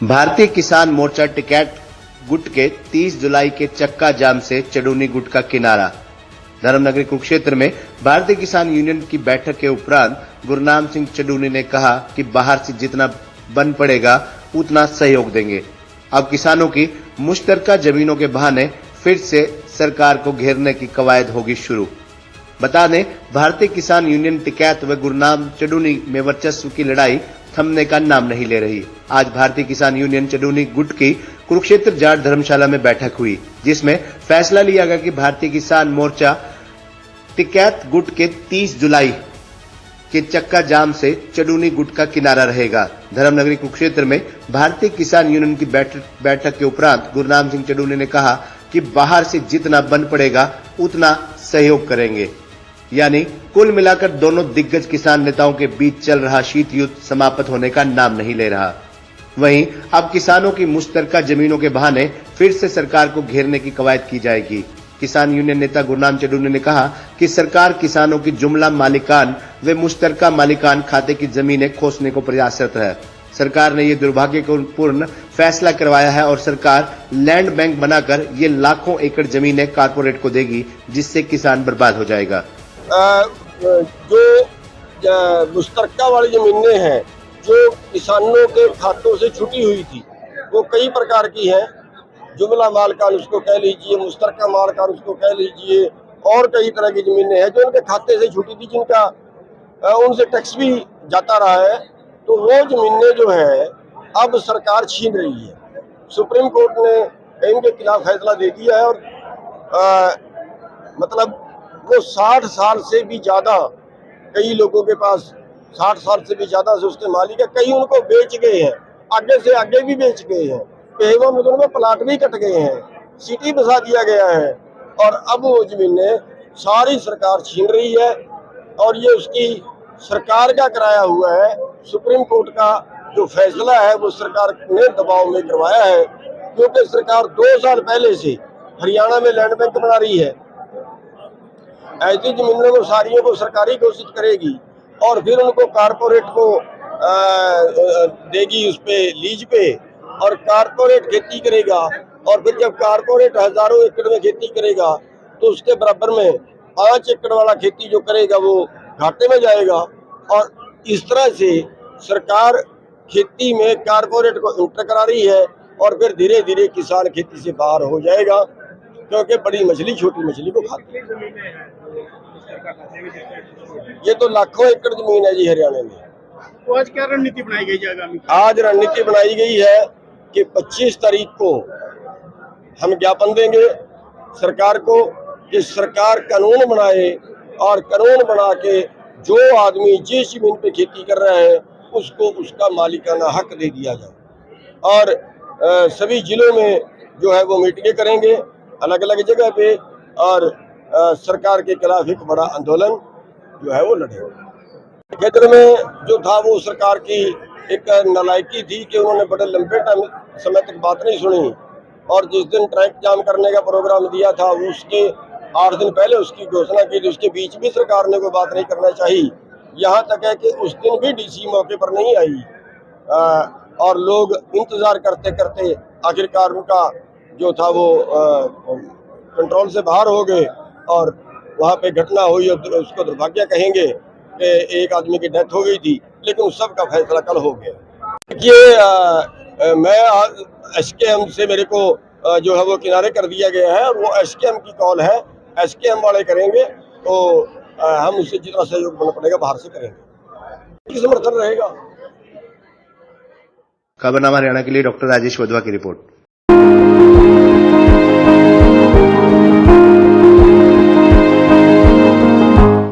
भारतीय किसान मोर्चा टिकैत गुट के 30 जुलाई के चक्का जाम से चडूनी गुट का किनारा। धर्मनगरी कुरुक्षेत्र में भारतीय किसान यूनियन की बैठक के उपरांत गुरनाम सिंह चडूनी ने कहा कि बाहर से जितना बन पड़ेगा उतना सहयोग देंगे। अब किसानों की मुश्तरका जमीनों के बहाने फिर से सरकार को घेरने की कवायद होगी शुरू। बता दें, भारतीय किसान यूनियन टिकैत व गुरनाम चडूनी में वर्चस्व की लड़ाई थमने का नाम नहीं ले रही। आज भारतीय किसान यूनियन चडूनी गुट की कुरुक्षेत्र जाट धर्मशाला में बैठक हुई, जिसमें फैसला लिया गया कि भारतीय किसान मोर्चा टिकैत गुट के 30 जुलाई के चक्का जाम से चडूनी गुट का किनारा रहेगा। धर्मनगरी कुरुक्षेत्र में भारतीय किसान यूनियन की बैठक के उपरांत गुरनाम सिंह चडूनी ने कहा कि बाहर से जितना बन पड़ेगा उतना सहयोग करेंगे। यानी कुल मिलाकर दोनों दिग्गज किसान नेताओं के बीच चल रहा शीत युद्ध समाप्त होने का नाम नहीं ले रहा। वहीं अब किसानों की मुश्तरका जमीनों के बहाने फिर से सरकार को घेरने की कवायद की जाएगी। किसान यूनियन नेता गुरनाम चडूनी ने कहा कि सरकार किसानों की जुमला मालिकान व मुश्तरका मालिकान खाते की जमीनें खोसने को प्रयासरत है। सरकार ने यह दुर्भाग्यपूर्ण फैसला करवाया है और सरकार लैंड बैंक बनाकर ये लाखों एकड़ जमीनें कारपोरेट को देगी, जिससे किसान बर्बाद हो जाएगा। जो मुश्तरका वाली जमीनें हैं जो किसानों के खातों से छुटी हुई थी, वो कई प्रकार की हैं। जुमला मालकान उसको कह लीजिए, मुश्तरका मालकान उसको कह लीजिए, और कई तरह की जमीनें हैं जो उनके खाते से छुटी थी, जिनका उनसे टैक्स भी जाता रहा है। तो वो जमीनें जो है अब सरकार छीन रही है। सुप्रीम कोर्ट ने इनके खिलाफ फैसला दे दिया है और मतलब वो 60 साल से भी ज्यादा, कई लोगों के पास 60 साल से भी ज्यादा से उसके मालिक है। कई उनको बेच गए हैं, आगे से आगे भी बेच गए हैं, एवं उनमें प्लाट भी कट गए हैं, सिटी बसा दिया गया है और अब वो जमीनें सारी सरकार छीन रही है। और ये उसकी सरकार का कराया हुआ है। सुप्रीम कोर्ट का जो फैसला है वो सरकार ने दबाव में करवाया है, क्योंकि सरकार 2 साल पहले से हरियाणा में लैंड बैंक बना रही है। ऐसी जमीनों को सारियों को सरकारी घोषित करेगी और फिर उनको कारपोरेट को देगी उस पे लीज पे, और कारपोरेट खेती करेगा। और फिर जब कारपोरेट हजारों एकड़ में खेती करेगा तो उसके बराबर में 5 एकड़ वाला खेती जो करेगा वो घाटे में जाएगा। और इस तरह से सरकार खेती में कारपोरेट को इंटर करा रही है और फिर धीरे धीरे किसान खेती से बाहर हो जाएगा, क्योंकि बड़ी मछली छोटी मछली को खाती है। ये तो लाखों एकड़ जमीन है जी हरियाणा में। तो आज क्या रणनीति बनाई गई है? आज रणनीति बनाई गई है कि 25 तारीख को हम ज्ञापन देंगे सरकार को कि सरकार कानून बनाए और कानून बना के जो आदमी जिस जमीन पे खेती कर रहा है उसको उसका मालिकाना हक दे दिया जाए। और सभी जिलों में जो है वो मीटिंगें करेंगे अलग अलग जगह पे, और सरकार के खिलाफ एक बड़ा आंदोलन जो है वो लड़ेगा। केंद्र में जो था वो सरकार की एक नालायकी थी कि उन्होंने बड़े लंबे समय तक बात नहीं सुनी, और जिस दिन ट्रैक जाम करने का प्रोग्राम दिया था उसके 8 दिन पहले उसकी घोषणा की थी। उसके बीच भी सरकार ने कोई बात नहीं करना चाहिए। यहाँ तक है कि उस दिन भी डीसी मौके पर नहीं आई और लोग इंतजार करते करते आखिरकार उनका जो था वो कंट्रोल से बाहर हो गए और वहाँ पे घटना हुई और उसको दुर्भाग्य कहेंगे कि एक आदमी की डेथ हो गई थी, लेकिन उस सब का फैसला कल हो गया। ये मैं एसकेएम से मेरे को जो है वो किनारे कर दिया गया है और वो एसकेएम की कॉल है, एसकेएम वाले करेंगे। तो हम उससे जितना सहयोग बनना पड़ेगा बाहर से करेंगे। समर्थन रहेगा। खबरनामा हरियाणा के लिए डॉक्टर राजेश वधवा की रिपोर्ट।